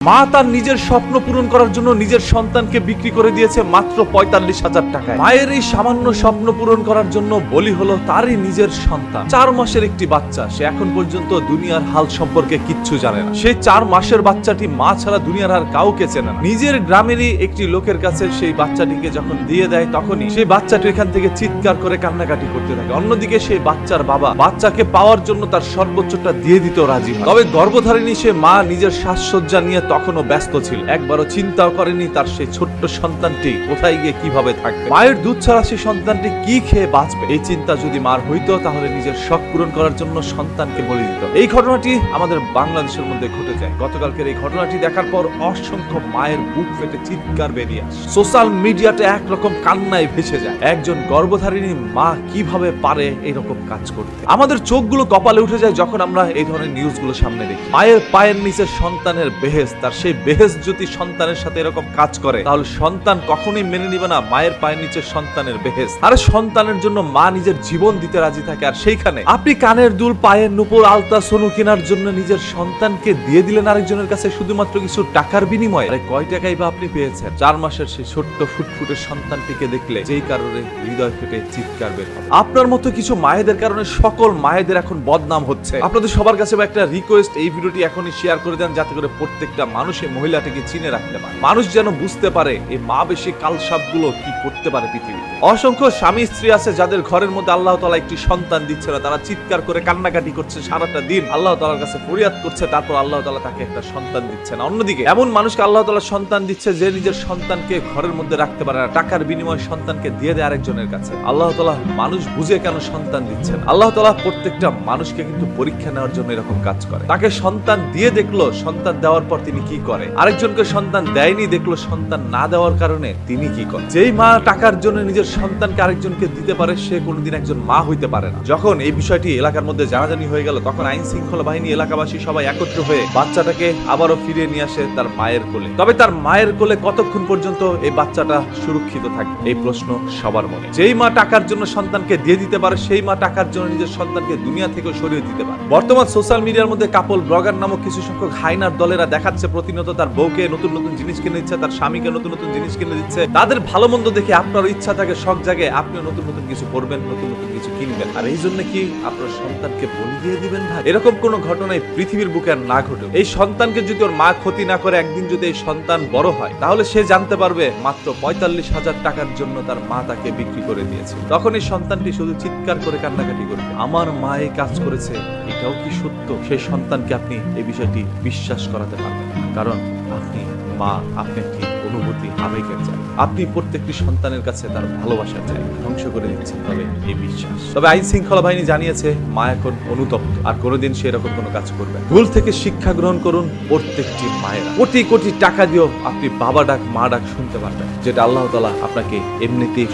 মা তার নিজের স্বপ্ন পূরণ করার জন্য নিজের সন্তানকে বিক্রি করে দিয়েছে মাত্র ৪৫,০০০ টাকায়। মায়ের এই সামান্য স্বপ্ন পূরণ করার জন্য বলি হলো তারই নিজের সন্তান। ৪ মাসের একটি বাচ্চা, সে এখন পর্যন্ত দুনিয়ার হাল সম্পর্কে কিচ্ছু জানে না। সেই ৪ মাসের বাচ্চাটি মা ছাড়া দুনিয়ার আর কাউকে চেনে না। নিজের গ্রামেরই একটি লোকের কাছে সেই বাচ্চাটিকে যখন দিয়ে দেয়, তখনই সেই বাচ্চাটি এখান থেকে চিৎকার করে কান্নাকাটি করতে থাকে। অন্যদিকে সেই বাচ্চার বাবা বাচ্চাকে পাওয়ার জন্য তার সর্বোচ্চটা দিয়ে দিতে রাজি হয়। তবে গর্ভধারিণী সে মা নিজের সাজসজ্জা নিয়ে তখনও ব্যস্ত ছিল, একবারও চিন্তাও করেনি তার সেই ছোট্ট সন্তানটি কোথায় গিয়ে কিভাবে থাকবে, মায়ের দুধ ছাড়া সেই সন্তানটি কি খেয়ে বাঁচবে। এই চিন্তা যদি মার হইতো তাহলে নিজের শখ পূরণ করার জন্য সন্তানকে বলি দিত। এই ঘটনাটি আমাদের বাংলাদেশের মধ্যে ঘটে যায়। গতকালকের এই ঘটনাটি দেখার পর অসংখ্য মায়ের বুক ফেটে চিৎকার বেরিয়ে আসে। সোশ্যাল মিডিয়াতে একরকম কান্নায় ভেসে যায়। একজন গর্ভধারিণী মা কিভাবে পারে এরকম কাজ করতে। আমাদের চোখগুলো কপালে উঠে যায় যখন আমরা এই ধরনের নিউজগুলো সামনে দেখি। মায়ের পায়ের নিচে সন্তানের বেহেশত, তার সেই বেহেশত যদি সন্তানের সাথে এরকম কাজ করে তাহলে সন্তান কখনোই মেনে নিবে না মায়ের পায়ের নিচে সন্তানের বেহেশত। আরে সন্তানের জন্য মা নিজের জীবন দিতে রাজি থাকে, আর সেইখানে আপনি কানের দুল, পায়ের নুপুর, আলতা, সোনু কেনার জন্য নিজের সন্তানকে দিয়ে দিলেন আরেকজনের কাছে শুধুমাত্র কিছু টাকার বিনিময়ে। আরে কয় টাকাই বা আপনি পেয়েছেন? ৪ মাসের সেই ছোট্ট ফুটফুটে সন্তানটিকে দেখলে যেই কারণে হৃদয় ফেটে চিৎকার বের হবে। আপনার মতো কিছু মায়েদের কারণে সকল মায়েদের এখন বদনাম হচ্ছে। আপনাদের সবার কাছে একটা রিকোয়েস্ট, এই ভিডিওটি এখনই শেয়ার করে দেন যাতে করে প্রত্যেকটা মানুষ এই মহিলাটিকে চিনে রাখতে পারে। মানুষ যেন বুঝতে পারে এই মা বেশি কালসাপগুলো কি করতে পারে পৃথিবীতে। অসংখ্য স্বামী স্ত্রী আছে যাদের ঘরের মধ্যে আল্লাহ তাআলা একটি সন্তান দিচ্ছে না, তারা চিৎকার করে কান্নাকাটি করছে সারাটা দিন, আল্লাহ তাআলার কাছে ফরিয়াদ করছে, তারপর আল্লাহ তাআলা তাকে একটা সন্তান দিচ্ছে না। অন্যদিকে এমন মানুষকে আল্লাহ তাআলা সন্তান দিচ্ছে যে নিজের সন্তানকে ঘরের মধ্যে রাখতে পারে না, টাকার বিনিময়ে সন্তানকে দিয়ে দেয় আরেকজনের কাছে। আল্লাহ তাআলা মানুষ বুঝে কেন সন্তান দিচ্ছেন? আল্লাহ তাআলা প্রত্যেকটা মানুষকে কিন্তু পরীক্ষা নেওয়ার জন্য এরকম কাজ করে। তাকে সন্তান দিয়ে দেখলো, সন্তান দেওয়ার পর তিনি কি করে। আরেকজনকে সন্তান দেয়নি, দেখলো সন্তান না দেওয়ার কারণে তিনি কি করে। যেই মা টাকার জন্য নিজের সন্তানকে আরেকজনকে দিতে পারে সে কোনোদিন একজন মা হইতে পারে না। যখন এই বিষয়টি এলাকার মধ্যে জানাজানি হয়ে গেল তখন আইন শৃঙ্খলা বাহিনী, এলাকাবাসী সবাই একত্র হয়ে বাচ্চাটাকে আবারও ফিরিয়ে নিয়ে আসে তার মায়ের কোলে। তবে তার মায়ের কোলে কতক্ষণ পর্যন্ত এই বাচ্চাটা সুরক্ষিত থাকবে, এই প্রশ্ন সবার মনে। যেই মা টাকার জন্য সন্তানকে দিয়ে দিতে পারে সেই মা টাকার জন্য নিজের সন্তানকে দুনিয়া থেকে সরিয়ে দিতে পারে। বর্তমান সোশ্যাল মিডিয়ার মধ্যে কাপল ব্লগার নামক কিছু সংখ্যক হাইনার দলেরা দেখাচ্ছে প্রতিনিয়ত তার বউকে নতুন নতুন জিনিস কিনে দিচ্ছে, তার স্বামীকে নতুন নতুন জিনিস কিনে দিচ্ছে। তাদের ভালো মন্দ দেখে আপনার ইচ্ছা থাকে, শখ জাগে, আপনিও নতুন নতুন কিছু করবেন, নতুন নতুন কিছু কিনবেন। আর এই জন্য কি আপনার সন্তানকে বলি দিয়ে দিবেন? ভাই এরকম কোন ঘটনায় পৃথিবীর বুকে আর না ঘটে। এই সন্তানকে যদি ওর মা ক্ষতি না করে, একদিন যদি এই সন্তান বড় হয় তাহলে সে জানতে পারবে মাত্র ৪৫,০০০ টাকার জন্য তার মা তাকে বিক্রি করে দিয়েছে। তখন এই সন্তানটি শুধু চিৎকার করে কান্নাকাটি করবে, আমার মা এই কাজ করেছে, এটাও কি সত্য? সেই সন্তানকে আপনি এই বিষয়টি বিশ্বাস করাতে পারবেন, কারণ আপনি মা, আপনি একটি অনুভূতি, আবেগের চাই। আপনি প্রত্যেকটি সন্তানের কাছে তার ভালোবাসা চাই, ধ্বংস করে দিচ্ছেন তবে এই বিশ্বাস। তবে আইন শৃঙ্খলা বাহিনী জানিয়েছে মা এখন অনুতপ্ত, আর কোনোদিন সে এরকম কোনো কাজ করবে। ভুল থেকে শিক্ষা গ্রহণ করুন প্রত্যেকটি মায়েরা। কোটি কোটি টাকা দিয়েও আপনি বাবা ডাক, মা ডাক শুনতে পারবেন, যেটা আল্লাহ তাআলা আপনাকে এমনিতেই